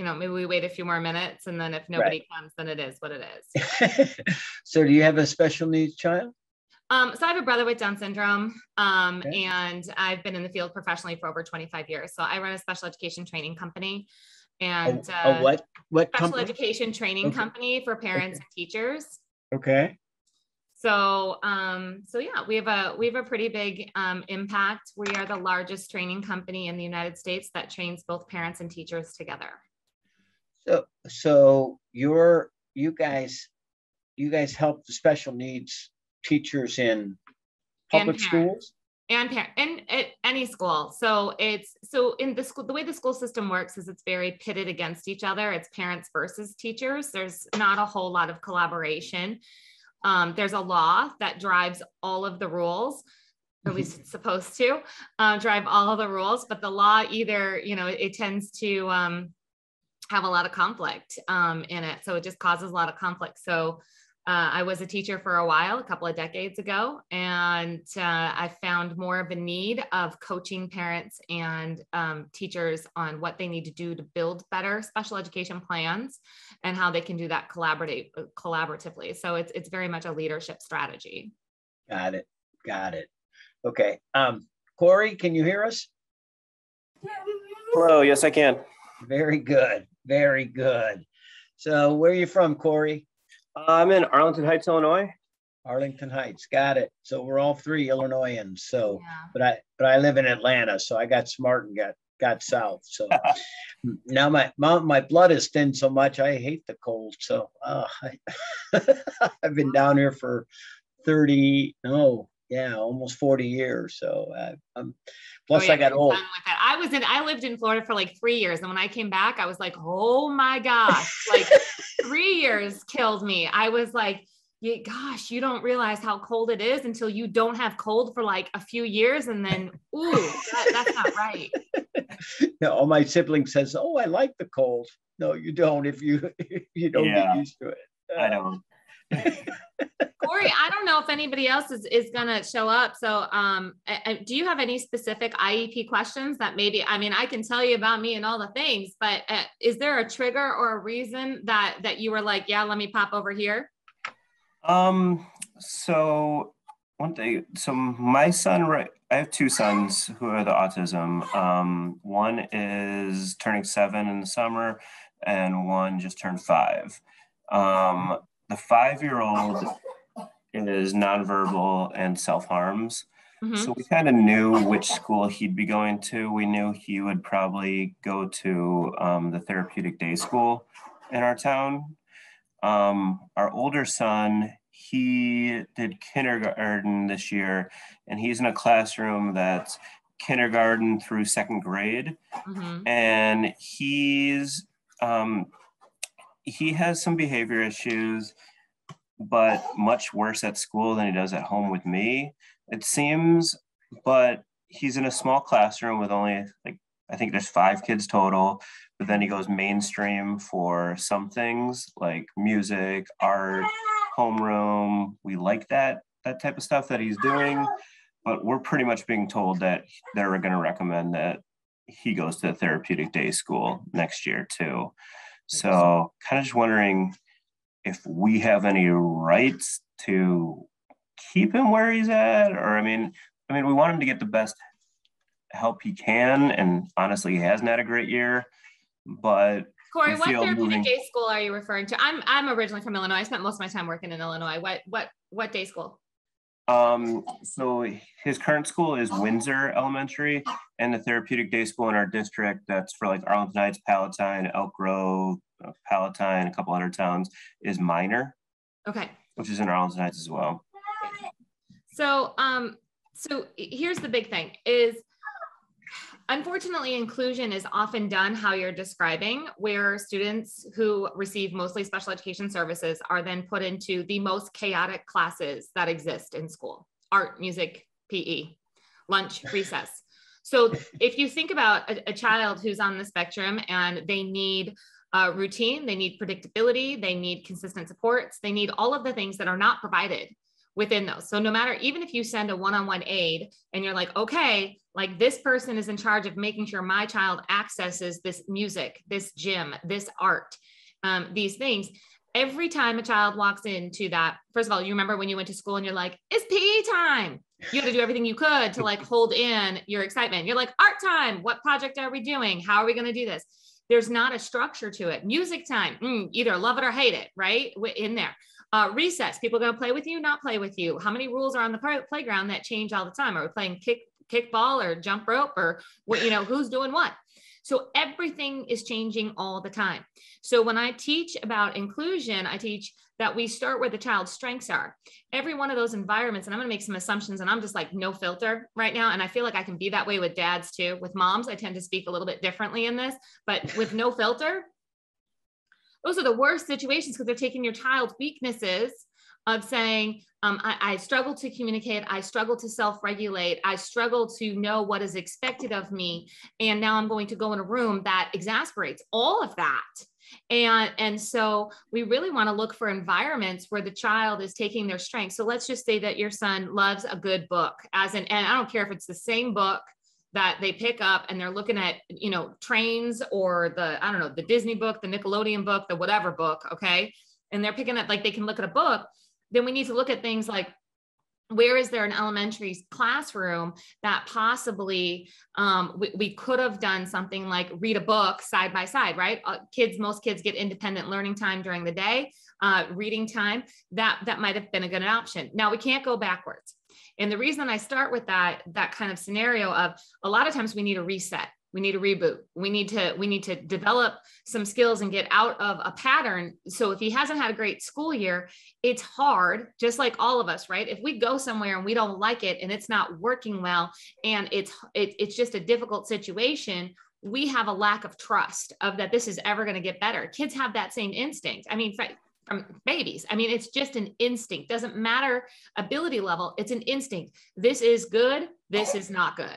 maybe we wait a few more minutes, and then if nobody comes, then it is what it is. So do you have a special needs child? So I have a brother with Down syndrome, and I've been in the field professionally for over 25 years. So I run a special education training company, and what special company? education training company for parents and teachers. Okay. So, yeah, we have a pretty big impact. We are the largest training company in the United States that trains both parents and teachers together. So you guys help the special needs teachers in public schools and at any school. So in the school, the way the school system works is it's very pitted against each other. It's parents versus teachers. There's not a whole lot of collaboration. There's a law that drives all of the rules, or at least it's supposed to drive all of the rules, but the law either, it tends to have a lot of conflict in it. So it just causes a lot of conflict. So I was a teacher for a while, a couple of decades ago, and I found more of a need of coaching parents and teachers on what they need to do to build better special education plans and how they can do that collaboratively. So it's very much a leadership strategy. Got it. Okay. Corey, can you hear us? Hello. Yes, I can. Very good. So where are you from, Corey? I'm in Arlington Heights, Illinois. Arlington Heights, got it. So we're all three Illinoisans. So, yeah. but I live in Atlanta, so I got smart and got south. So now my blood is thinned so much I hate the cold. So I've been down here for almost 40 years. So plus I got old. I lived in Florida for like 3 years. And when I came back, I was like, oh my gosh, like 3 years killed me. I was like, gosh, you don't realize how cold it is until you don't have cold for like a few years. And then, that's not right. No, all my siblings says, oh, I like the cold. No, you don't. If you don't get used to it. I don't. Corey, I don't know if anybody else is going to show up. So do you have any specific IEP questions that maybe, I can tell you about me and all the things, but is there a trigger or a reason that you were like, yeah, let me pop over here? So one thing, my son, I have two sons who are the autism. One is turning 7 in the summer and one just turned 5. The 5-year-old is nonverbal and self-harms. Mm-hmm. So we kind of knew which school he'd be going to. We knew he would probably go to the therapeutic day school in our town. Our older son, he did kindergarten this year, and he's in a classroom that's kindergarten through 2nd grade. Mm-hmm. And he has some behavior issues, but much worse at school than he does at home with me, it seems. But he's in a small classroom with only, I think there's 5 kids total, but then he goes mainstream for some things like music, art, homeroom. We like that type of stuff that he's doing, but we're pretty much being told that they're going to recommend that he goes to a therapeutic day school next year too. So kind of just wondering if we have any rights to keep him where he's at, or I mean, we want him to get the best help he can, and honestly, he hasn't had a great year. But Corey, what therapeutic day school are you referring to? I'm originally from Illinois. I spent most of my time working in Illinois. What day school? So his current school is Windsor Elementary, and the therapeutic day school in our district that's for like Arlington Heights, Palatine, Elk Grove, Palatine, a couple other towns is Minor. Okay. Which is in Arlington Heights as well. So here's the big thing is, unfortunately, inclusion is often done how you're describing, where students who receive mostly special education services are then put into the most chaotic classes that exist in school: art, music, PE, lunch, recess. So if you think about a child who's on the spectrum and they need routine, they need predictability, they need consistent supports, they need all of the things that are not provided within those. So no matter, even if you send a one-on-one aid and you're like, okay, like this person is in charge of making sure my child accesses this music, this gym, this art, these things. Every time a child walks into that, first of all, you remember when you went to school and you're like, it's PE time. You had to do everything you could to like hold in your excitement. You're like, art time. What project are we doing? How are we going to do this? There's not a structure to it. Music time, either love it or hate it, right? In there. Recess, people are going to play with you, not play with you. How many rules are on the playground that change all the time? Are we playing kickball or jump rope or what, who's doing what? So everything is changing all the time. So when I teach about inclusion, I teach that we start where the child's strengths are. Every one of those environments, and I'm going to make some assumptions, and I'm just like no filter right now. And I feel like I can be that way with dads too. With moms, I tend to speak a little bit differently in this, but with no filter, those are the worst situations because they're taking your child's weaknesses of saying, I struggle to communicate. I struggle to self-regulate. I struggle to know what is expected of me. And now I'm going to go in a room that exasperates all of that. And so we really want to look for environments where the child is taking their strengths. So let's just say that your son loves a good book, and I don't care if it's the same book that they pick up and they're looking at, trains or the Disney book, the Nickelodeon book, the whatever book. Okay. And they're picking up, like they can look at a book. Then we need to look at things like, where is there an elementary classroom that possibly we could have done something like read a book side by side, right? Most kids get independent learning time during the day, reading time, that might have been a good option. Now we can't go backwards. And the reason I start with that kind of scenario of a lot of times we need a reset. We need a reboot. We need to develop some skills and get out of a pattern. So if he hasn't had a great school year, it's hard, just like all of us, right? If we go somewhere and we don't like it and it's not working well, and it's just a difficult situation, we have a lack of trust of that this is ever going to get better. Kids have that same instinct. I mean, from babies, I mean, it's just an instinct. Doesn't matter ability level. It's an instinct. This is good. This is not good.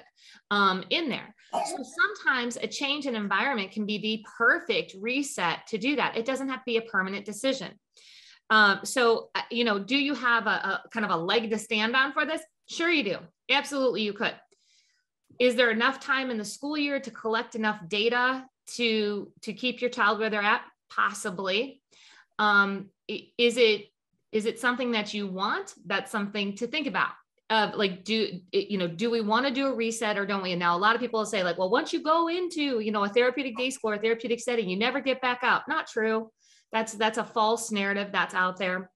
In there. So sometimes a change in environment can be the perfect reset to do that. It doesn't have to be a permanent decision. So, do you have a kind of a leg to stand on for this? Sure you do. Absolutely you could. Is there enough time in the school year to collect enough data to keep your child where they're at? Possibly. Is it something that you want? That's something to think about. Like, do we want to do a reset or don't we? And now a lot of people will say like, well, once you go into, a therapeutic day school or therapeutic setting, you never get back out. Not true. That's a false narrative that's out there.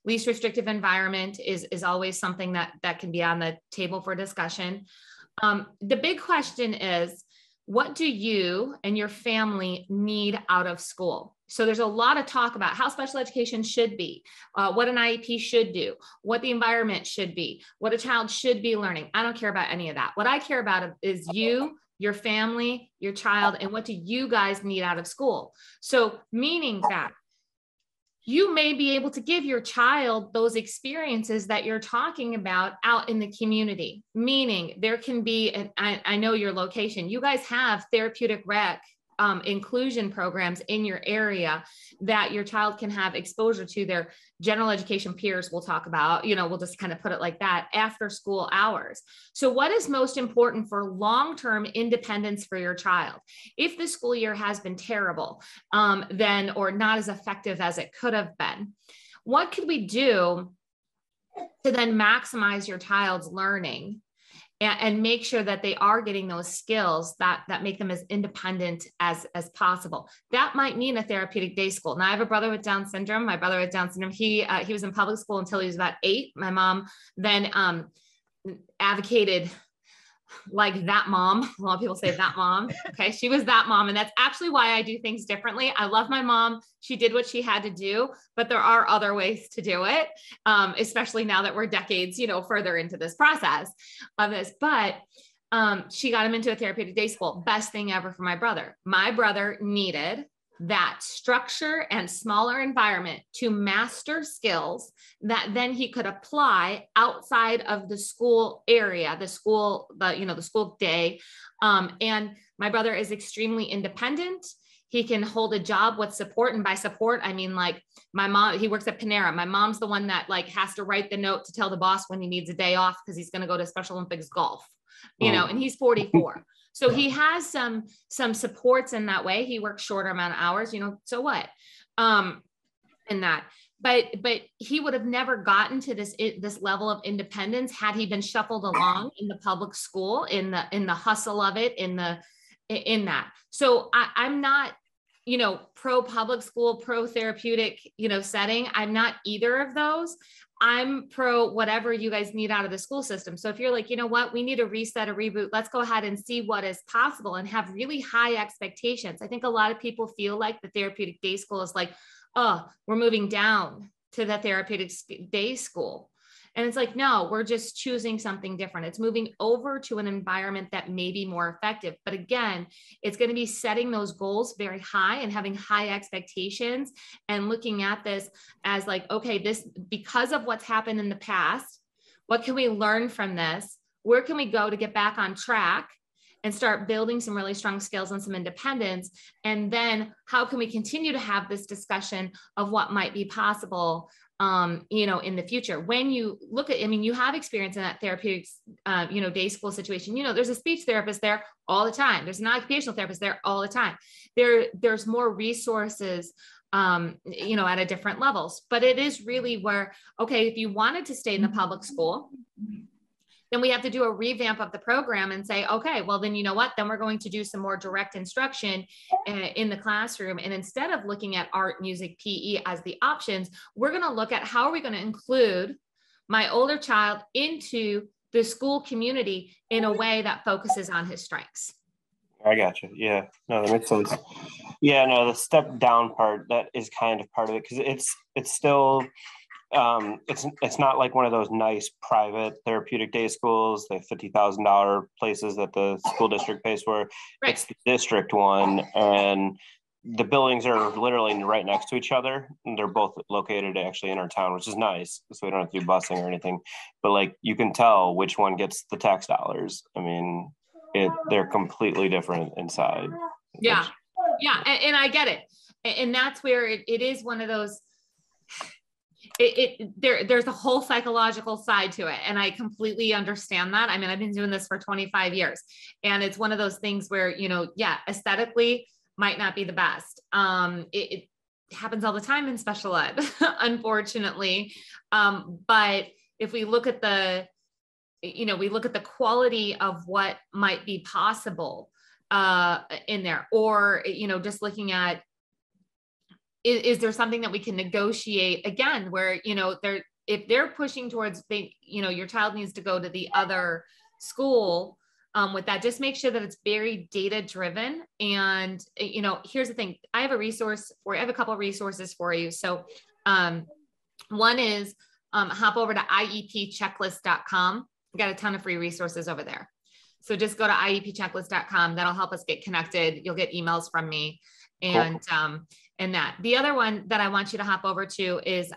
Least restrictive environment is always something that can be on the table for discussion. The big question is, what do you and your family need out of school? So there's a lot of talk about how special education should be, what an IEP should do, what the environment should be, what a child should be learning. I don't care about any of that. What I care about is you, your family, your child, and what do you guys need out of school? So meaning that you may be able to give your child those experiences that you're talking about out in the community, meaning there can be, and I know your location, you guys have therapeutic rec inclusion programs in your area that your child can have exposure to. Their general education peers we'll talk about, we'll just kind of put it like that, after school hours. So what is most important for long-term independence for your child? If the school year has been terrible, then, or not as effective as it could have been, what could we do to then maximize your child's learning and make sure that they are getting those skills that make them as independent as possible? That might mean a therapeutic day school. Now I have a brother with Down syndrome. My brother with Down syndrome, he was in public school until he was about 8. My mom then advocated like that mom. A lot of people say that mom. Okay. She was that mom. And that's actually why I do things differently. I love my mom. She did what she had to do, but there are other ways to do it. Especially now that we're decades, further into this process of this, but she got him into a therapeutic day school. Best thing ever for my brother. My brother needed that structure and smaller environment to master skills that then he could apply outside of the school area, the school day. And my brother is extremely independent. He can hold a job with support. And by support, I mean, like my mom, he works at Panera. My mom's the one that like has to write the note to tell the boss when he needs a day off because he's going to go to Special Olympics golf, you know, and he's 44. So he has some supports in that way. He works shorter amount of hours, you know, so what? In that, but he would have never gotten to this level of independence had he been shuffled along in the public school, in the hustle of it, in that. So I'm not, you know, pro public school, pro therapeutic, you know, setting. I'm not either of those. I'm pro whatever you guys need out of the school system. So if you're like, you know what, we need a reset, a reboot, let's go ahead and see what is possible and have really high expectations. I think a lot of people feel like the therapeutic day school is like, oh, we're moving down to the therapeutic day school. And it's like, no, we're just choosing something different. It's moving over to an environment that may be more effective. But again, it's going to be setting those goals very high and having high expectations and looking at this as like, okay, this, because of what's happened in the past, what can we learn from this? Where can we go to get back on track and start building some really strong skills and some independence? And then how can we continue to have this discussion of what might be possible, you know, in the future? When you look at, I mean, you have experience in that therapeutic, you know, day school situation. You know, there's a speech therapist there all the time. There's an occupational therapist there all the time. There's more resources, you know, at a different levels, but it is really where, okay, if you wanted to stay in the public school, then we have to do a revamp of the program and say, okay, well then, you know what, then we're going to do some more direct instruction in the classroom. And instead of looking at art, music, PE as the options, we're going to look at how are we going to include my older child into the school community in a way that focuses on his strengths. I got you. Yeah, no, that makes sense. Yeah, no, the step down part, that is kind of part of it, because it's still, it's not like one of those nice private therapeutic day schools, the $50,000 places that the school district pays for. Right. It's the district one, and the buildings are literally right next to each other. And they're both located actually in our town, which is nice, so we don't have to do busing or anything. But like, you can tell which one gets the tax dollars. I mean, they're completely different inside. Yeah. Yeah. And I get it. And that's where it is one of those, there's a whole psychological side to it. And I completely understand that. I mean, I've been doing this for 25 years, and it's one of those things where, you know, yeah, aesthetically might not be the best. It happens all the time in special ed, unfortunately. But if we look at we look at the quality of what might be possible in there, or, you know, just looking at, is there something that we can negotiate again, where, you know, if they're pushing towards, you know, your child needs to go to the other school with that, just make sure that it's very data driven. And, you know, here's the thing, I have a couple of resources for you. So one is hop over to IEPchecklist.com. We've got a ton of free resources over there. So just go to IEPchecklist.com. That'll help us get connected. You'll get emails from me. And, cool. And that. The other one that I want you to hop over to is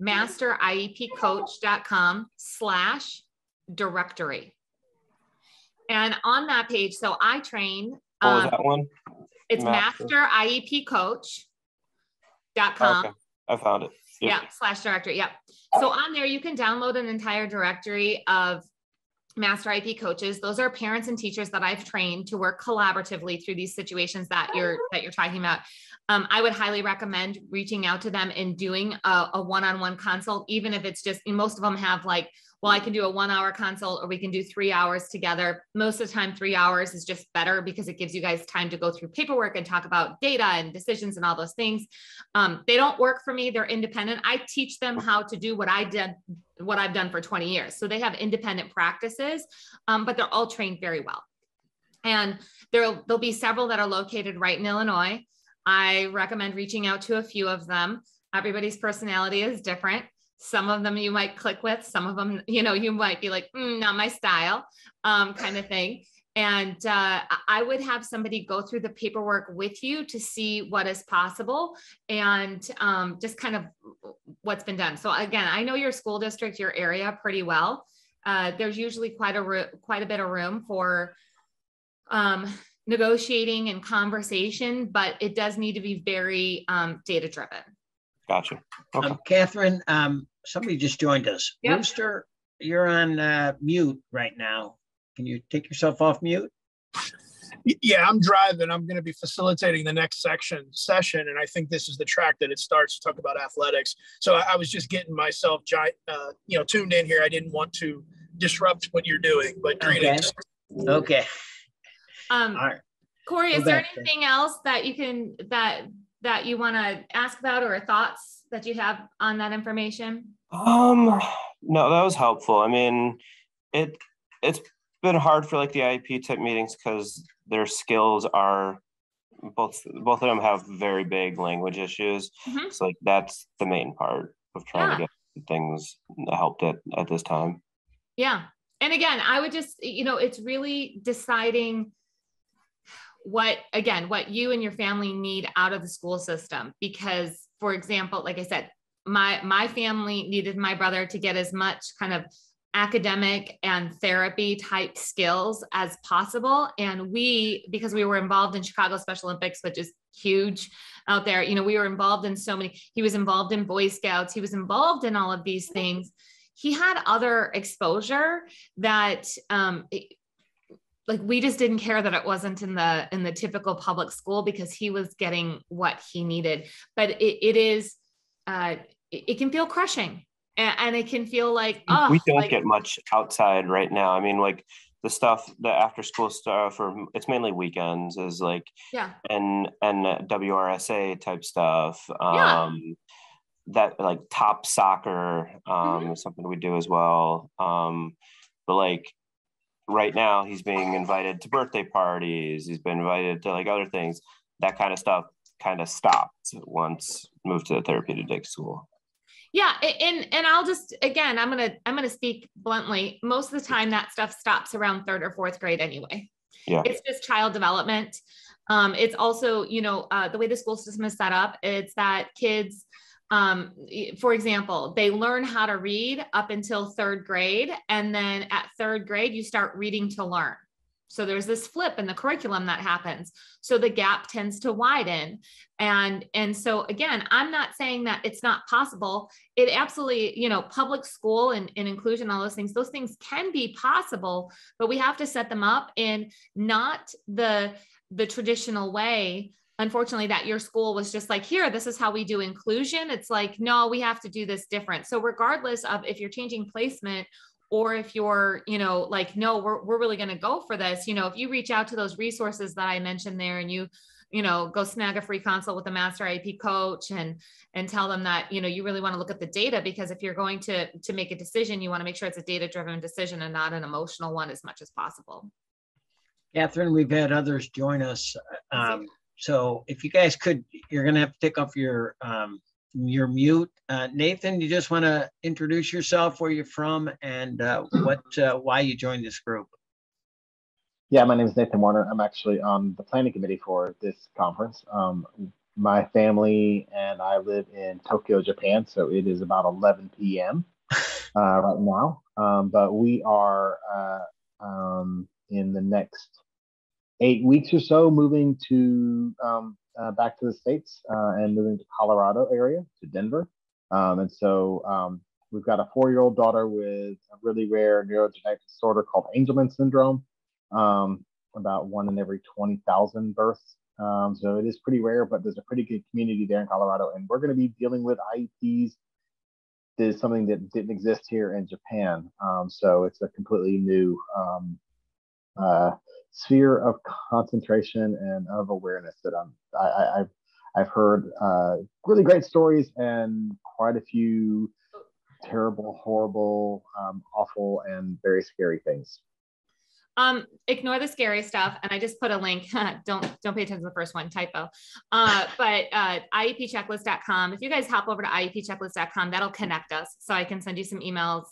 masteriepcoach.com/directory. And on that page, so I train. What was that one? It's masteriepcoach.com. Okay, I found it. Yep. Yeah, /directory. Yep. So on there, you can download an entire directory of Master IEP coaches. Those are parents and teachers that I've trained to work collaboratively through these situations that you're talking about. I would highly recommend reaching out to them and doing a one-on-one consult, even if it's just, most of them have like, well, I can do a 1 hour consult, or we can do 3 hours together. Most of the time, 3 hours is just better because it gives you guys time to go through paperwork and talk about data and decisions and all those things. They don't work for me. They're independent. I teach them how to do what I've done for 20 years. So they have independent practices, but they're all trained very well. And there'll be several that are located right in Illinois. I recommend reaching out to a few of them. Everybody's personality is different. Some of them you might click with, some of them, you know, you might be like, not my style, kind of thing. And I would have somebody go through the paperwork with you to see what is possible and just kind of what's been done. So again, I know your school district, your area pretty well. There's usually quite a bit of room for negotiating and conversation, but it does need to be very data driven. Gotcha. Okay. Catherine, somebody just joined us. Yep. Rooster, you're on mute right now. Can you take yourself off mute? Yeah, I'm driving. I'm going to be facilitating the next session, and I think this is the track that it starts to talk about athletics. So I was just getting myself, tuned in here. I didn't want to disrupt what you're doing, but greetings. Okay. All right. Corey, is there anything else that you can that you want to ask about, or thoughts that you have on that information? No, that was helpful. I mean, it's been hard for like the IEP type meetings because their skills are both of them have very big language issues. Mm-hmm. So like that's the main part of trying to get things helped at this time. Yeah. And again, I would just, it's really deciding what you and your family need out of the school system. Because, for example, like I said, my family needed my brother to get as much kind of academic and therapy type skills as possible. And because we were involved in Chicago Special Olympics, which is huge out there, we were involved in so many, he was involved in Boy Scouts, he was involved in all of these things. He had other exposure that, we just didn't care that it wasn't in the typical public school, because he was getting what he needed. But it can feel crushing. And it can feel like, we don't get much outside right now. I mean, like the after school stuff, or it's mainly weekends, is like, and WRSA type stuff. That like top soccer is something we do as well. But like right now, he's being invited to birthday parties. He's been invited to like other things. That kind of stuff kind of stopped once moved to the therapeutic school. Yeah. And I'll just, again, I'm going to speak bluntly. Most of the time that stuff stops around 3rd or 4th grade anyway. Yeah. It's just child development. It's also, the way the school system is set up, it's that kids, for example, they learn how to read up until 3rd grade. And then at 3rd grade, you start reading to learn. So there's this flip in the curriculum that happens. So the gap tends to widen. And so again, I'm not saying that it's not possible. It absolutely, public school and inclusion, all those things can be possible, but we have to set them up in not the traditional way. Unfortunately, that your school was just like, here, this is how we do inclusion. It's like, no, we have to do this different. So regardless of if you're changing placement, or if you're, no, we're really going to go for this, if you reach out to those resources that I mentioned there, and you go snag a free consult with a master IEP coach and tell them that, you really want to look at the data, because if you're going to make a decision, you want to make sure it's a data-driven decision and not an emotional one as much as possible. Catherine, we've had others join us. So if you guys could, you're going to have to take off your mute. Nathan, you just want to introduce yourself, where you're from, and why you joined this group. Yeah, my name is Nathan Warner. I'm actually on the planning committee for this conference. My family and I live in Tokyo, Japan, so it is about 11 p.m. Right now. But we are in the next 8 weeks or so moving to back to the States and moving to Colorado area, to Denver. And so we've got a 4-year-old daughter with a really rare neurogenetic disorder called Angelman syndrome, about 1 in every 20,000 births. So it is pretty rare, but there's a pretty good community there in Colorado. And we're going to be dealing with IEPs. This is something that didn't exist here in Japan. So it's a completely new sphere of concentration and of awareness that I've heard really great stories and quite a few terrible, horrible, awful, and very scary things. Ignore the scary stuff. And I just put a link. Don't pay attention to the first one, typo. But IEPchecklist.com. If you guys hop over to IEPchecklist.com, that'll connect us. So I can send you some emails,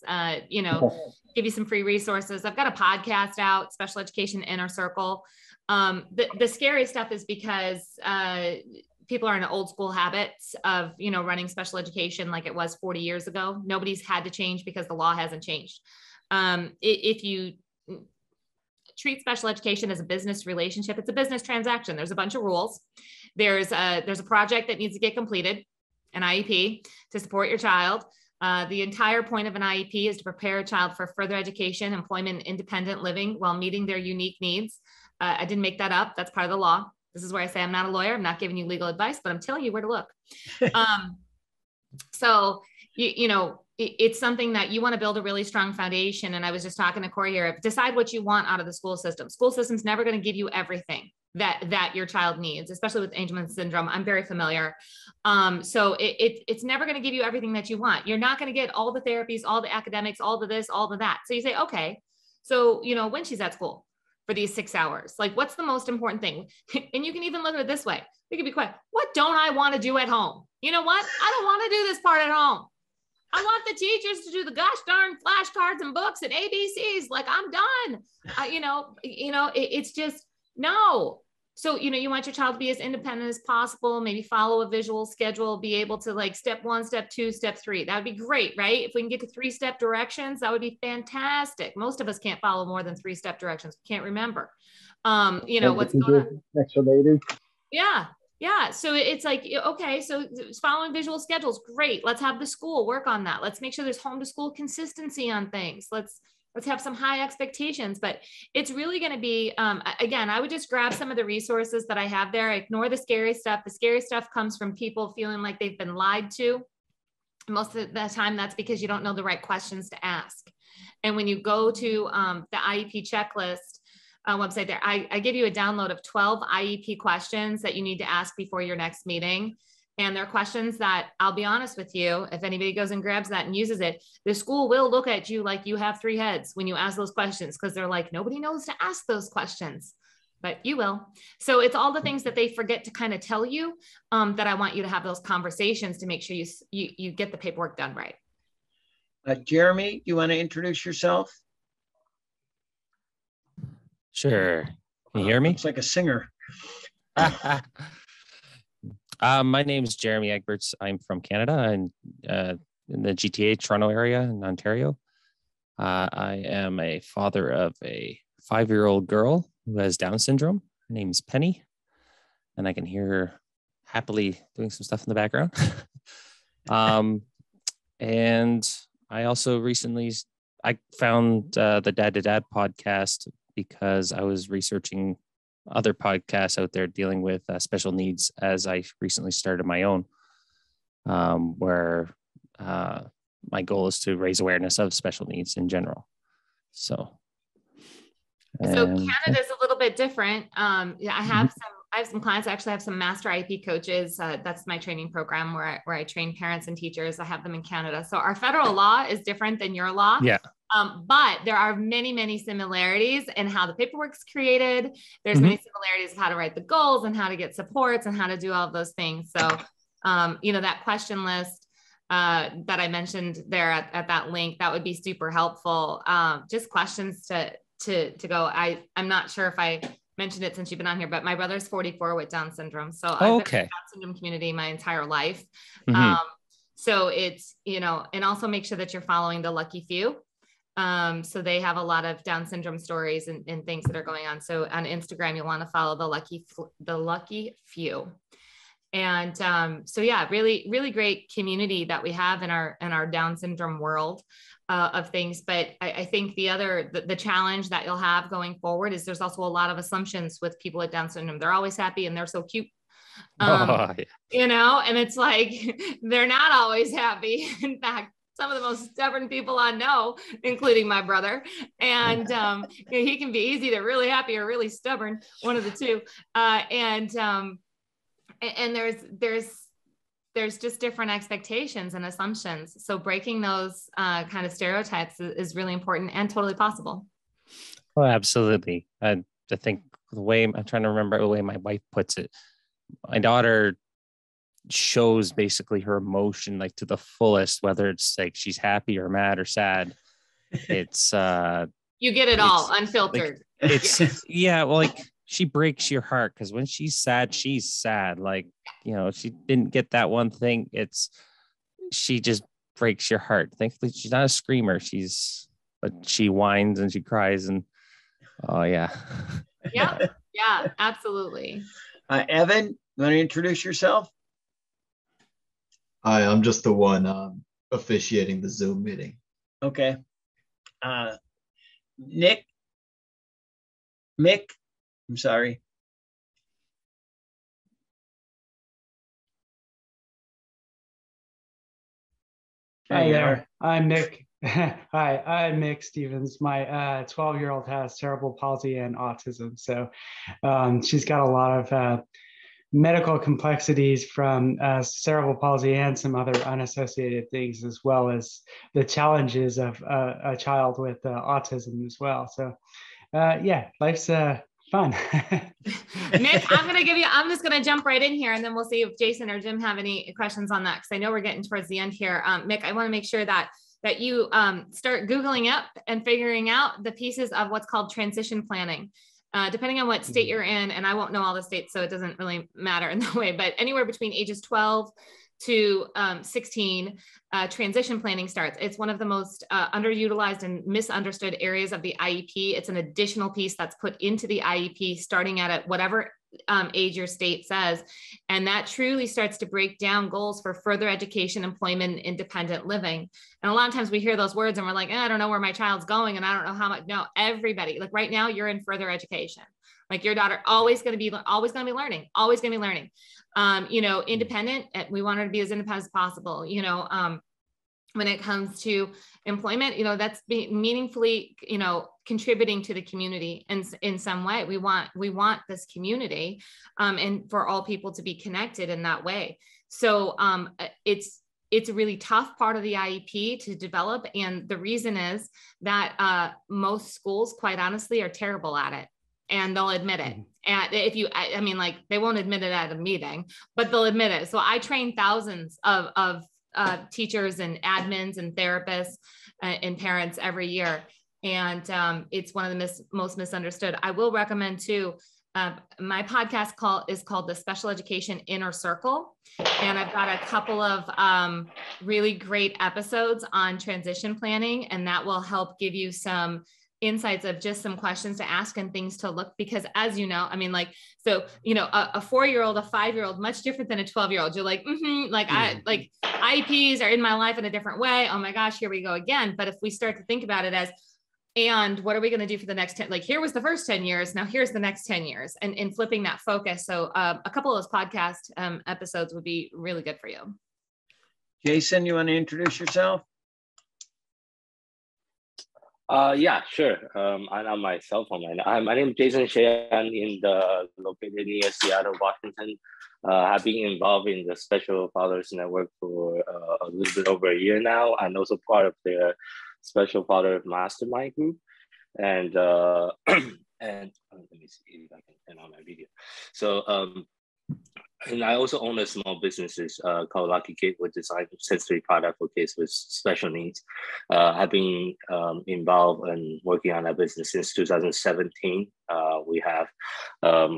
give you some free resources. I've got a podcast out, Special Education Inner Circle. The scary stuff is because people are in old school habits of, running special education like it was 40 years ago. Nobody's had to change because the law hasn't changed. If you treat special education as a business relationship. It's a business transaction. There's a bunch of rules. There's a project that needs to get completed, an IEP to support your child. The entire point of an IEP is to prepare a child for further education, employment, independent living while meeting their unique needs. I didn't make that up. That's part of the law. This is where I say I'm not a lawyer. I'm not giving you legal advice, but I'm telling you where to look. So, it's something that you want to build a really strong foundation. And I was just talking to Corey here, decide what you want out of the school system. School system's never going to give you everything that your child needs, especially with Angelman syndrome. I'm very familiar. So it's never going to give you everything that you want. You're not going to get all the therapies, all the academics, all the this, all the that. So you say, okay, so, when she's at school for these 6 hours, like what's the most important thing? And you can even look at it this way. You can be quiet. What don't I want to do at home? You know what? I don't want to do this part at home. I want the teachers to do the gosh darn flashcards and books and ABCs. Like I'm done. It's just no. So, you want your child to be as independent as possible, maybe follow a visual schedule, be able to like step 1, step 2, step 3. That would be great, right? If we can get to 3-step directions, that would be fantastic. Most of us can't follow more than 3-step directions. We can't remember, what's going on. Yeah. Yeah. So it's like, okay, so following visual schedules, great. Let's have the school work on that. Let's make sure there's home to school consistency on things. Let's have some high expectations, but it's really going to be, again, I would just grab some of the resources that I have there. Ignore the scary stuff. The scary stuff comes from people feeling like they've been lied to. Most of the time, that's because you don't know the right questions to ask. And when you go to the IEP checklist, website there, I give you a download of 12 IEP questions that you need to ask before your next meeting. And they're questions that, I'll be honest with you, if anybody goes and grabs that and uses it, the school will look at you like you have 3 heads when you ask those questions, because they're like, nobody knows to ask those questions, but you will. So it's all the things that they forget to kind of tell you that I want you to have those conversations to make sure you get the paperwork done right. Jeremy, you want to introduce yourself? Sure. Can you hear me? Looks like a singer. My name is Jeremy Egbert. I'm from Canada and in the GTA Toronto area in Ontario. I am a father of a 5-year-old girl who has Down syndrome. Her name's Penny, and I can hear her happily doing some stuff in the background. And I also recently found the Dad to Dad podcast because I was researching other podcasts out there dealing with special needs, as I recently started my own, where my goal is to raise awareness of special needs in general. So Canada's a little bit different. I have some clients. I actually have some master IEP coaches. That's my training program where I train parents and teachers. I have them in Canada. So our federal law is different than your law. Yeah. But there are many, many similarities in how the paperwork's created. There's many similarities of how to write the goals and how to get supports and how to do all of those things. So, that question list that I mentioned there at that link, that would be super helpful. Just questions to go. I'm not sure if I mentioned it since you've been on here, but my brother's 44 with Down syndrome. So I've been in the Down syndrome community my entire life. So it's, and also make sure that you're following the Lucky Few. So they have a lot of Down syndrome stories and things that are going on. So on Instagram, you want to follow the Lucky Few. And so yeah, really, really great community that we have in our Down syndrome world of things. But I think the challenge that you'll have going forward is there's also a lot of assumptions with people with Down syndrome. They're always happy and they're so cute. And it's like, they're not always happy. In fact, some of the most stubborn people I know, including my brother. And he can be easy to really happy or really stubborn, one of the two. And there's just different expectations and assumptions. So breaking those kind of stereotypes is really important and totally possible. Oh, absolutely. I think the way I'm trying to remember the way my wife puts it, my daughter shows basically her emotion like to the fullest, whether it's like she's happy or mad or sad. It's you get it all unfiltered. Like, it's like she breaks your heart because when she's sad. Like, she didn't get that one thing. She just breaks your heart. Thankfully, she's not a screamer. But she whines and she cries and Oh yeah. Yeah, absolutely. Evan, you want to introduce yourself? Hi, I'm just the one officiating the Zoom meeting. Okay. Mick, I'm sorry. Hi there, I'm Mick. Hi, I'm Mick Stevens. My 12-year-old has cerebral palsy and autism. So she's got a lot of medical complexities from cerebral palsy and some other unassociated things, as well as the challenges of a child with autism as well. So yeah, life's fun. Mick, I'm just going to jump right in here, and then we'll see if Jason or Jim have any questions on that, because I know we're getting towards the end here. Mick, I want to make sure that you start Googling up and figuring out the pieces of what's called transition planning. Depending on what state you're in, and I won't know all the states, so it doesn't really matter in that way, but anywhere between ages 12 to 16, transition planning starts. It's one of the most underutilized and misunderstood areas of the IEP. It's an additional piece that's put into the IEP starting at whatever age your state says. And that truly starts to break down goals for further education, employment, and independent living. And a lot of times we hear those words and we're like, I don't know where my child's going, and I don't know how much. No, everybody, like right now, you're in further education. Like your daughter always going to be learning. Independent. We want her to be as independent as possible. When it comes to employment, that's meaningfully, contributing to the community in some way. We want this community, and for all people to be connected in that way. So it's a really tough part of the IEP to develop. And the reason is that most schools, quite honestly, are terrible at it. And they'll admit it. And they won't admit it at a meeting, but they'll admit it. So I train thousands of teachers and admins and therapists and parents every year. And it's one of the most misunderstood. I will recommend too, my podcast is called The Special Education Inner Circle. And I've got a couple of really great episodes on transition planning, and that will help give you some insights of just some questions to ask and things to look, because as you know, a 4-year-old, a 5-year-old, much different than a 12-year-old. You're like, IEPs are in my life in a different way. Oh my gosh, here we go again. But if we start to think about it as, and what are we going to do for the next 10, here was the first 10 years. Now here's the next 10 years, and flipping that focus. So a couple of those podcast episodes would be really good for you. Jason, you want to introduce yourself? Yeah, sure. I know my cell phone right now. My name is Jason Shea. I'm located near Seattle, Washington. I've been involved in the Special Fathers Network for a little bit over a year now. I'm also part of their Special Father Mastermind group. And and let me see if I can turn on my video. So and I also own a small businesses called Lucky Kid, which design sensory product for kids with special needs. I've been involved in working on that business since 2017. We have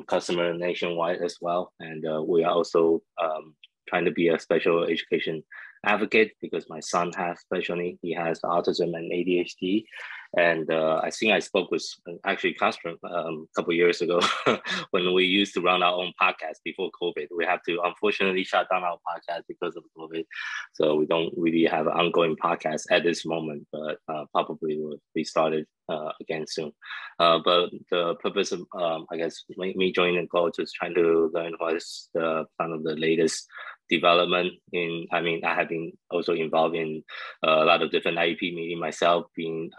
customer nationwide as well. And we are also trying to be a special education advocate because my son has special needs. He has autism and ADHD. And I think I spoke with actually Castro a couple of years ago when we used to run our own podcast before COVID. We have to unfortunately shut down our podcast because of COVID. So we don't really have an ongoing podcast at this moment, but probably will be started again soon. But the purpose of, I guess, me joining the coach is trying to learn what's the kind of the latest development in, I have been also involved in a lot of different IEP meetings myself, being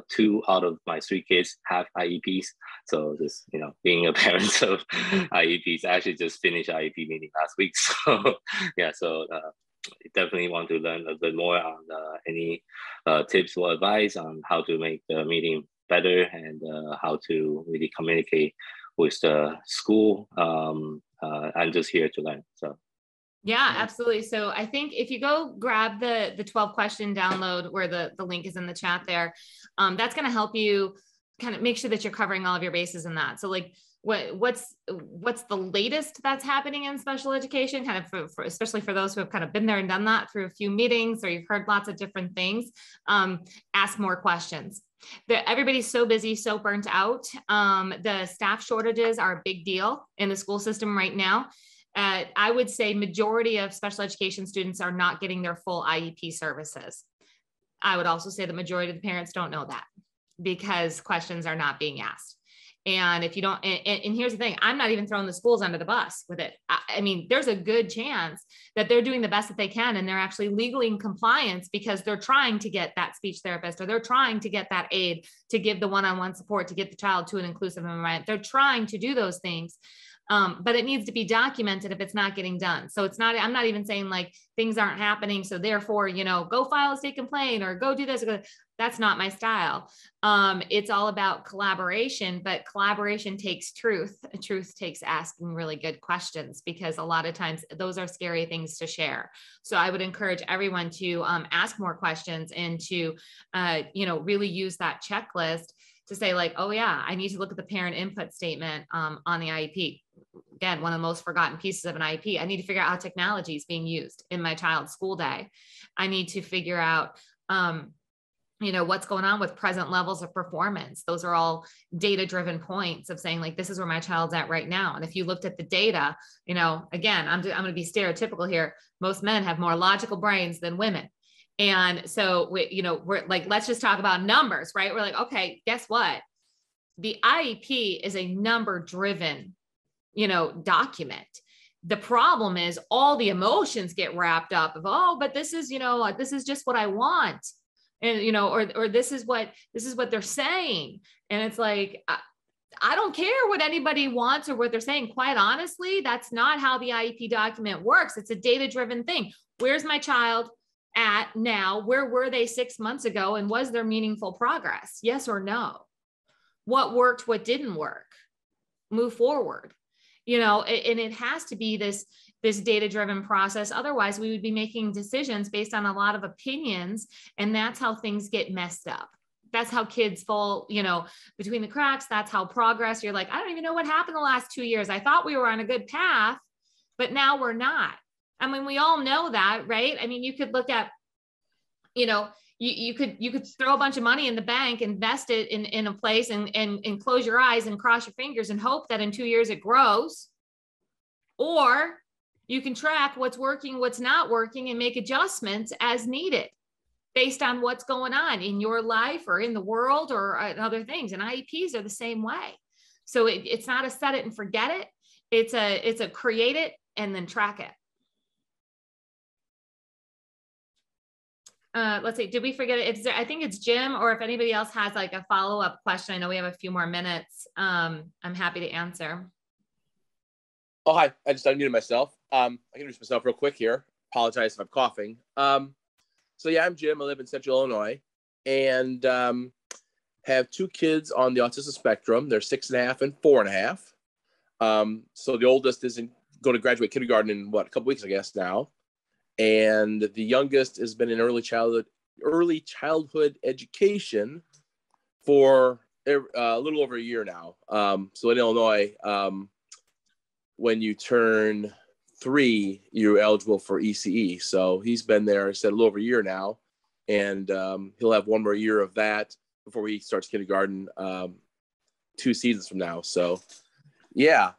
2 out of my 3 kids have IEPs. So just, being a parent of IEPs, I actually just finished IEP meeting last week. So yeah, definitely want to learn a bit more on any tips or advice on how to make the meeting better and how to really communicate with the school. I'm just here to learn. So. Yeah, absolutely. So I think if you go grab the 12 question download where the link is in the chat there, that's going to help you kind of make sure that you're covering all of your bases in that. So like, what's the latest that's happening in special education, kind of for especially for those who have kind of been there and done that through a few meetings, or you've heard lots of different things. Ask more questions. Everybody's so busy, so burnt out. The staff shortages are a big deal in the school system right now. I would say majority of special education students are not getting their full IEP services. I would also say the majority of the parents don't know that, because questions are not being asked. And if you don't, and here's the thing, I'm not even throwing the schools under the bus with it. I mean, there's a good chance that they're doing the best that they can, and they're actually legally in compliance because they're trying to get that speech therapist, or they're trying to get that aid to give the one-on-one support to get the child to an inclusive environment. They're trying to do those things. But it needs to be documented if it's not getting done. So it's not, I'm not even saying like things aren't happening, so therefore, you know, go file a state complaint or go do this. That's not my style. It's all about collaboration, but collaboration takes truth. Truth takes asking really good questions, because a lot of times those are scary things to share. So I would encourage everyone to ask more questions and to, you know, really use that checklist to say like, oh yeah, I need to look at the parent input statement on the IEP. Again, one of the most forgotten pieces of an IEP. I need to figure out how technology is being used in my child's school day. I need to figure out, you know, what's going on with present levels of performance. Those are all data-driven points of saying like, this is where my child's at right now. And if you looked at the data, you know, again, I'm going to be stereotypical here. Most men have more logical brains than women. And so, you know, we're like, let's just talk about numbers, right? We're like, okay, guess what? The IEP is a number-driven, you know, document. The problem is all the emotions get wrapped up of, oh, but this is, you know, this is just what I want. And, you know, or this is what they're saying. And it's like, I don't care what anybody wants or what they're saying. Quite honestly, that's not how the IEP document works. It's a data-driven thing. Where's my child at now? Where were they 6 months ago? And was there meaningful progress? Yes or no? What worked? What didn't work? Move forward. You know, and it has to be this data-driven process. Otherwise, we would be making decisions based on a lot of opinions, and that's how things get messed up. That's how kids fall, you know, between the cracks. That's how progress. You're like, I don't even know what happened the last 2 years. I thought we were on a good path, but now we're not. I mean, we all know that, right? I mean, you could look at, you know, you could throw a bunch of money in the bank, invest it in a place and close your eyes and cross your fingers and hope that in 2 years it grows. Or you can track what's working, what's not working, and make adjustments as needed based on what's going on in your life or in the world or other things. And IEPs are the same way. So it's not a set it and forget it. It's a create it and then track it. Let's see, did we forget it? I think it's Jim, or if anybody else has like a follow-up question, I know we have a few more minutes. I'm happy to answer. Oh, hi, I just unmuted myself. I can introduce myself real quick here. Apologize if I'm coughing. So yeah, I'm Jim. I live in Central Illinois and have 2 kids on the autism spectrum. They're 6.5 and 4.5. So the oldest is going to graduate kindergarten in a couple weeks, I guess now. And the youngest has been in early childhood education for a little over a year now. So in Illinois, when you turn 3, you're eligible for ECE. So he's been there, I said, a little over a year now, and he'll have 1 more year of that before he starts kindergarten 2 seasons from now. So yeah.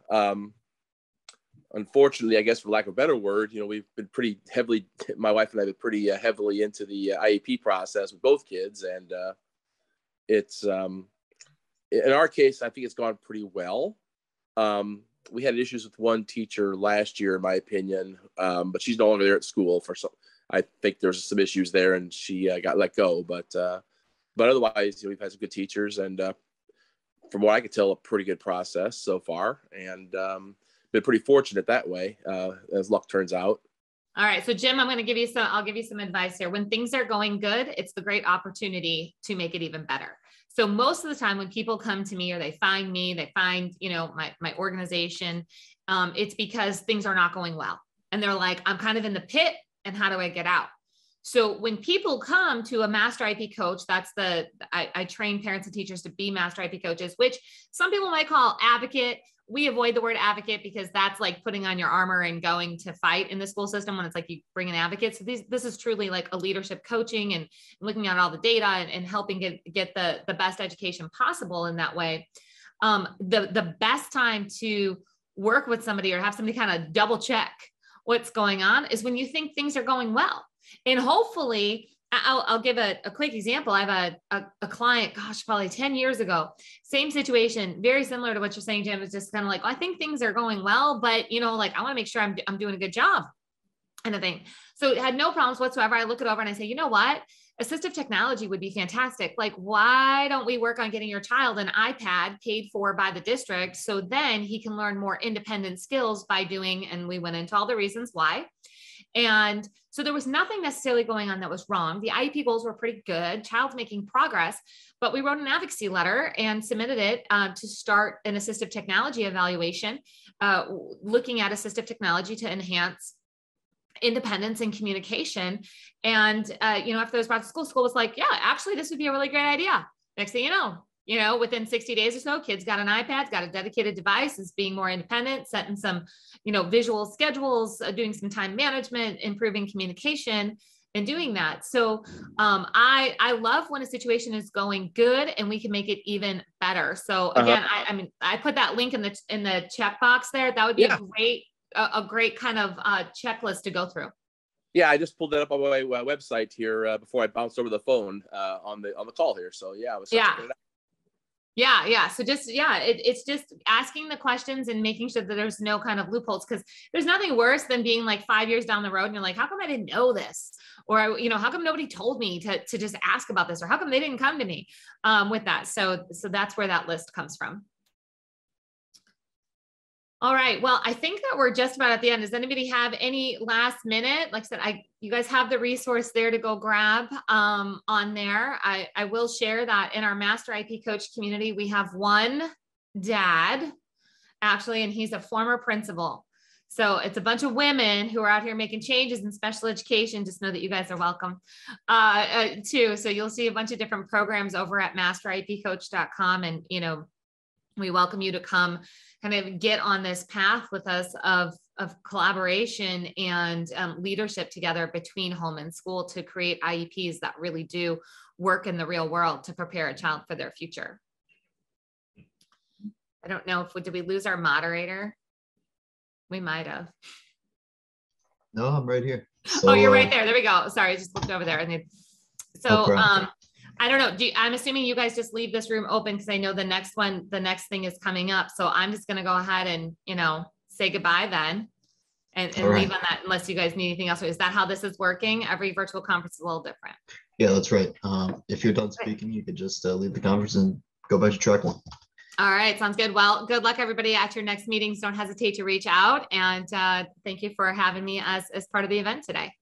Unfortunately, I guess for lack of a better word, you know, we've been pretty heavily, my wife and I have been pretty heavily into the IEP process with both kids. And it's, in our case, I think it's gone pretty well. We had issues with one teacher last year, in my opinion, but she's no longer there at school I think there's some issues there and she got let go. But otherwise, you know, we've had some good teachers and from what I could tell, a pretty good process so far. And, been pretty fortunate that way, as luck turns out. All right. So Jim, I'll give you some advice here. When things are going good, it's the great opportunity to make it even better. So most of the time when people come to me or they find me, they find, you know, my organization, it's because things are not going well. And they're like, I'm kind of in the pit and how do I get out? So when people come to a master IEP coach, that's I train parents and teachers to be master IEP coaches, which some people might call advocate. We avoid the word advocate because that's like putting on your armor and going to fight in the school system when it's like you bring an advocate. So this is truly like a leadership coaching and looking at all the data and helping get the best education possible in that way. The best time to work with somebody or have somebody kind of double check what's going on is when you think things are going well. And hopefully, I'll give a quick example. I have a client, gosh, probably 10 years ago, same situation, very similar to what you're saying, Jim. It's just kind of like, I think things are going well, but you know, like I want to make sure I'm doing a good job kind of thing. So it had no problems whatsoever. I look it over and I say, you know what? Assistive technology would be fantastic. Like, why don't we work on getting your child an iPad paid for by the district so then he can learn more independent skills by doing, and we went into all the reasons why. And so there was nothing necessarily going on that was wrong. The IEP goals were pretty good. Child's making progress, but we wrote an advocacy letter and submitted it to start an assistive technology evaluation, looking at assistive technology to enhance independence and communication. And, you know, after it was brought to school was like, yeah, actually, this would be a really great idea. Next thing you know, within 60 days or so, kids got an iPad, got a dedicated device, is being more independent, setting some, you know, visual schedules, doing some time management, improving communication, and doing that. So I love when a situation is going good and we can make it even better. So again, I mean, I put that link in the chat box there. That would be a great kind of checklist to go through. Yeah, I just pulled it up on my website here before I bounced over the phone on the call here. So yeah, I was checking it out. Yeah. So just, it's just asking the questions and making sure that there's no kind of loopholes, because there's nothing worse than being like 5 years down the road and you're like, how come I didn't know this? Or, you know, how come nobody told me to just ask about this? Or how come they didn't come to me with that? So that's where that list comes from. All right. Well, I think that we're just about at the end. Does anybody have any last minute? Like I said, you guys have the resource there to go grab on there. I will share that in our Master IEP Coach community, we have one dad actually, and he's a former principal. So it's a bunch of women who are out here making changes in special education. Just know that you guys are welcome too. So you'll see a bunch of different programs over at masteriepcoach.com. And, you know, we welcome you to come kind of get on this path with us of collaboration and leadership together between home and school to create IEPs that really do work in the real world to prepare a child for their future. I don't know did we lose our moderator? We might have. No, I'm right here. So, oh, you're right there. There we go. Sorry, I just looked over there. And so, I don't know. I'm assuming you guys just leave this room open because I know the next thing is coming up. So I'm just going to go ahead and, you know, say goodbye then and leave on that unless you guys need anything else. Is that how this is working? Every virtual conference is a little different. Yeah, that's right. If you're done speaking, you could just leave the conference and go back to track one. All right. Sounds good. Well, good luck everybody at your next meetings. Don't hesitate to reach out. And thank you for having me as part of the event today.